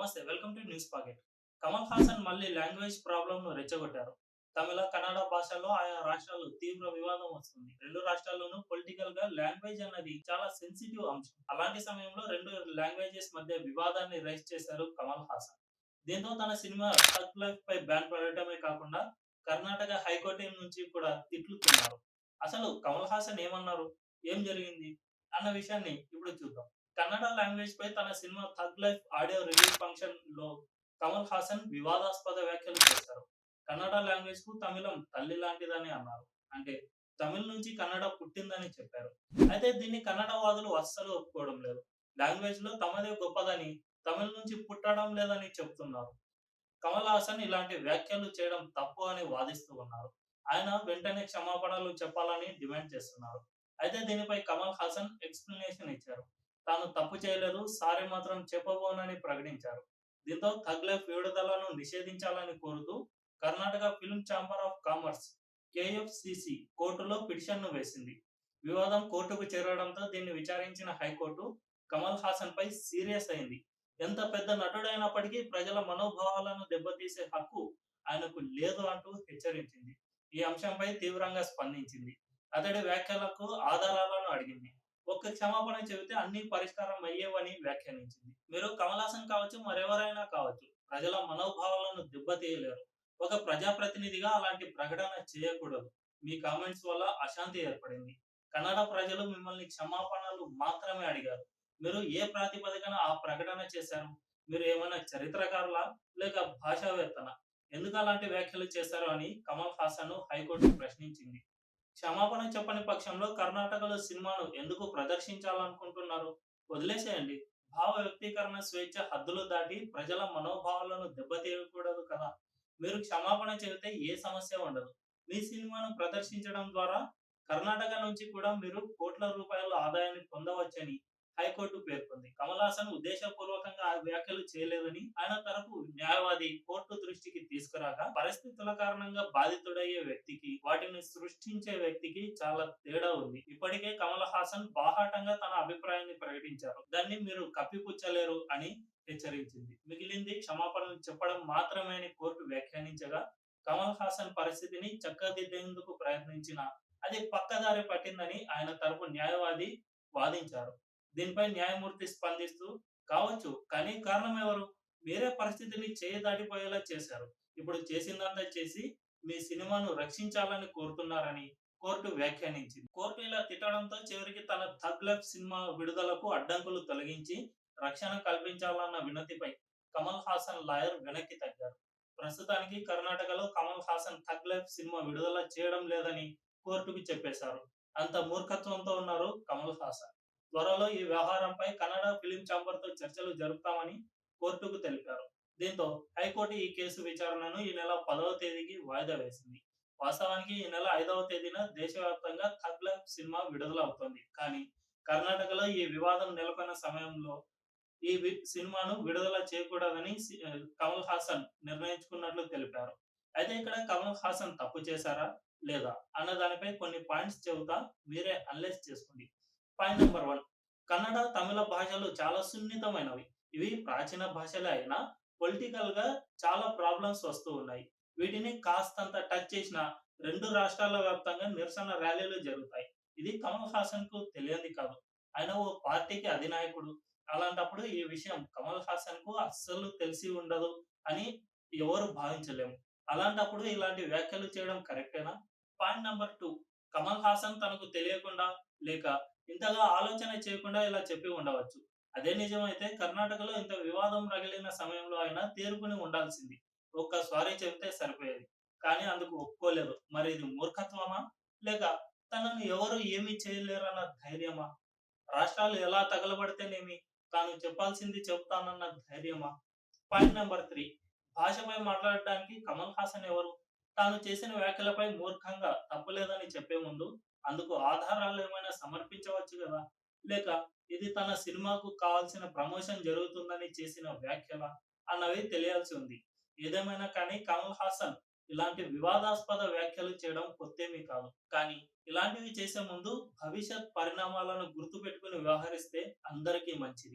నమస్తే. Welcome to news pocket. Kamal Haasan మళ్ళీ language ప్రాబ్లమ్‌ను రెచ్చగొట్టారు. తమిళ, కన్నడ భాషల్లో ఆయా రాష్ట్రాల్లో తీవ్ర వివాదం వస్తుంది. 2 రాష్ట్రాల్లోనూ పొలిటికల్‌గా లాంగ్వేజ్ అన్నది చాలా సెన్సిటివ్ అంశం. అలాంటి సమయంలో 2 లాంగ్వేజెస్ మధ్య వివాదాన్ని రైజ్ చేశారు కమల్ హాసన్. దీంతో తన సినిమా 'థగ్ లైఫ్'పై బ్యాన్ పడటమే కాకుండా కర్ణాటక హైకోర్టు నుంచి కూడా తిట్లు తిన్నారు. అసలు కమల్ హాసన్ ఏమన్నారు? ఏం జరిగింది? అన్న విషయాన్ని ఇప్పుడు చూద్దాం. కన్నడ లాంగ్వేజ్ పై తన cinema 'tug life' audio release ఫంక్షన్‌లో కమల్ హాసన్ వివాదాస్పద వ్యాఖ్యలు చేశారు. కన్నడ లాంగ్వేజ్‌కు తమిళం తల్లి లాంటిదని అన్నారు. అంటే తమిళ్ నుంచి కన్నడ పుట్టిందని చెప్పారు. అయితే దీన్ని కన్నడ వాదులు అస్సలు ఒప్పుకోవడం లేదు. లాంగ్వేజ్‌లో తమదే గొప్పదని, తమిళ్ నుంచి పుట్టడం లేదని చెప్తున్నారు. కమల్ హాసన్ ఇలాంటి వ్యాఖ్యలు చేయడం తప్పు అని వాదిస్తూ ఉన్నారు. ఆయన వెంటనే క్షమాపణలు చెప్పాలని డిమాండ్ చేస్తున్నారు. అయితే దీనిపై కమల్ హాసన్ ఎక్స్‌ప్లనేషన్ ఇచ్చారు. తాను తప్పు చేయలేదు, సారీ మాత్రం చెప్పబోనని ప్రకటించారు. దీంతో థగ్ లైఫ్ విడుదలను నిషేధించాలని కోరుతూ Karnataka film chamber of commerce KFCC కోర్టులో పిటిషన్‌ను వేసింది. వివాదం కోర్టుకు చేరడంతో దీన్ని విచారించిన హైకోర్టు కమల్ హాసన్‌పై సీరియస్ అయింది. ఎంత పెద్ద నటుడైనప్పటికీ ప్రజల మనోభావాలను దెబ్బతీసే హక్కు ఆయనకు లేదు అంటూ హెచ్చరించింది. ఈ అంశంపై తీవ్రంగా స్పందించింది. అతడి వ్యాఖ్యలకు ఆధారాలను అడిగింది. ఒక్క క్షమాపణ చెబితే అన్నీ పరిష్కారం అయ్యేవని వ్యాఖ్యానించింది. మీరు కమల్ హాసన్ కావచ్చు, మరెవరైనా కావచ్చు, ప్రజల మనోభావాలను దెబ్బతీయలేరు. ఒక ప్రజాప్రతినిధిగా అలాంటి ప్రకటన చేయకూడదు. మీ కామెంట్స్ వల్ల అశాంతి ఏర్పడింది. కన్నడ ప్రజలు మిమ్మల్ని క్షమాపణలు మాత్రమే అడిగారు. మీరు ఏ ప్రాతిపదికన ఆ ప్రకటన చేశారు? మీరు ఏమైనా చరిత్రకారులా? లేక భాషావేత్తనా? ఎందుకు అలాంటి వ్యాఖ్యలు చేశారు అని కమల్ హాసన్‌ను హైకోర్టు ప్రశ్నించింది. క్షమాపణ చెప్పని పక్షంలో కర్ణాటకలో సినిమాను ఎందుకు ప్రదర్శించాలనుకుంటున్నారు? వదిలేసేయండి. భావ వ్యక్తీకరణ స్వేచ్ఛ హద్దులు దాటి ప్రజల మనోభావాలను దెబ్బతీయకూడదు కదా! మీరు క్షమాపణ చెబితే ఏ సమస్య ఉండదు. మీ సినిమాను ప్రదర్శించడం ద్వారా కర్ణాటక నుంచి కూడా మీరు కోట్ల రూపాయల ఆదాయాన్ని పొందవచ్చని హైకోర్టు పేర్కొంది. కమల్ హాసన్ ఉద్దేశపూర్వకంగా ఆ వ్యాఖ్యలు చేయలేదని ఆయన తరపు న్యాయవాది కోర్టు దృష్టికి తీసుకురాగా, పరిస్థితుల కారణంగా బాధితుడయ్యే వ్యక్తికి, వాటిని సృష్టించే వ్యక్తికి చాలా తేడా ఉంది. ఇప్పటికే కమల్ హాసన్ బాహాటంగా తన అభిప్రాయాన్ని ప్రకటించారు. దాన్ని మీరు కప్పిపుచ్చలేరు అని హెచ్చరించింది. మిగిలింది క్షమాపణలు చెప్పడం మాత్రమే అని కోర్టు వ్యాఖ్యానించగా, కమల్ హాసన్ పరిస్థితిని చక్కదిద్దేందుకు ప్రయత్నించినా అది పక్కదారి పట్టిందని ఆయన తరపు న్యాయవాది వాదించారు. దీనిపై న్యాయమూర్తి స్పందిస్తూ, కావచ్చు, కానీ కారణం ఎవరు? మీరే పరిస్థితిని చేయి దాటిపోయేలా చేశారు. ఇప్పుడు చేసిందంతా చేసి మీ సినిమాను రక్షించాలని కోరుతున్నారని కోర్టు వ్యాఖ్యానించింది. కోర్టు ఇలా తిట్టడంతో చివరికి తన 'థగ్ లైఫ్' సినిమా విడుదలకు అడ్డంకులు తొలగించి రక్షణ కల్పించాలన్న వినతిపై కమల్ హాసన్ లాయర్ వెనక్కి తగ్గారు. ప్రస్తుతానికి కర్ణాటకలో Kamal Haasan 'tug life' cinema విడుదల చేయడం లేదని కోర్టుకు చెప్పేశారు. అంత మూర్ఖత్వంతో ఉన్నారు కమల్ హాసన్. త్వరలో ఈ వ్యవహారంపై కన్నడ ఫిల్మ్ ఛాంబర్‌తో చర్చలు జరుపుతామని కోర్టుకు తెలిపారు. దీంతో హైకోర్టు ఈ కేసు విచారణను ఈ నెల 10వ తేదీకి వాయిదా వేసింది. వాస్తవానికి ఈ నెల 5వ తేదీన దేశవ్యాప్తంగా 'థగ్ లైఫ్' సినిమా విడుదల అవుతోంది. కానీ కర్ణాటకలో ఈ వివాదం నెలకొన్న సమయంలో సినిమాను విడుదల చేయకూడదని కమల్ హాసన్ నిర్ణయించుకున్నట్లు తెలిపారు. అయితే ఇక్కడ కమల్ హాసన్ తప్పు చేశారా? లేదా? అన్న దానిపై కొన్ని పాయింట్స్ చెబుతా, మీరే అనలైజ్ చేసుకోండి. పాయింట్ నంబర్ 1, కన్నడ, తమిళ భాషలు చాలా సున్నితమైనవి. ఇవి ప్రాచీన భాషలే అయినా పొలిటికల్‌గా చాలా ప్రాబ్లమ్స్ వస్తూ ఉన్నాయి. వీటిని కాస్తంత టచ్ చేసినా 2 రాష్ట్రాల వ్యాప్తంగా నిరసన ర్యాలీలు జరుగుతాయి. ఇది కమల్ హాసన్‌కు తెలియంది కాదు. ఆయన ఓ పార్టీకి అధినాయకుడు. అలాంటప్పుడు ఈ విషయం కమల్ హాసన్‌కు అస్సలు తెలిసి ఉండదు అని ఎవరు భావించలేము. అలాంటప్పుడు ఇలాంటి వ్యాఖ్యలు చేయడం కరెక్టేనా? పాయింట్ నంబర్ 2, కమల్ హాసన్ తనకు తెలియకుండా లేక ఇంతగా ఆలోచన చేయకుండా ఇలా చెప్పి ఉండవచ్చు. అదే నిజమైతే కర్ణాటకలో ఇంత వివాదం రగిలిన సమయంలో ఆయన తేరుకొని ఉండాల్సింది. ఒక్క సారీ చెబితే సరిపోయేది. కానీ అందుకు ఒప్పుకోలేదు. మరి ఇది మూర్ఖత్వమా? లేక తనను ఎవరు ఏమీ చేయలేరన్న ధైర్యమా? రాష్ట్రాలు ఎలా తగలబడితేనేమి, తాను చెప్పాల్సింది చెప్తానన్న ధైర్యమా? పాయింట్ నంబర్ 3, భాషపై మాట్లాడడానికి కమల్ హాసన్ ఎవరు? తాను చేసిన వ్యాఖ్యలపై మూర్ఖంగా తప్పులేదని చెప్పే ముందు అందుకు ఆధారాలేమైనా సమర్పించవచ్చు గదా! లేక ఇది తన సినిమాకు కావాల్సిన ప్రమోషన్ జరుగుతుందని చేసిన వ్యాఖ్యలా? అన్నవి తెలియాల్సి ఉంది. ఏదేమైనా కానీ కమల్ హాసన్ ఇలాంటి వివాదాస్పద వ్యాఖ్యలు చేయడం కొత్తేమీ కాదు. కానీ ఇలాంటివి చేసే ముందు భవిష్యత్ పరిణామాలను గుర్తుపెట్టుకొని వ్యవహరిస్తే అందరికీ మంచిది.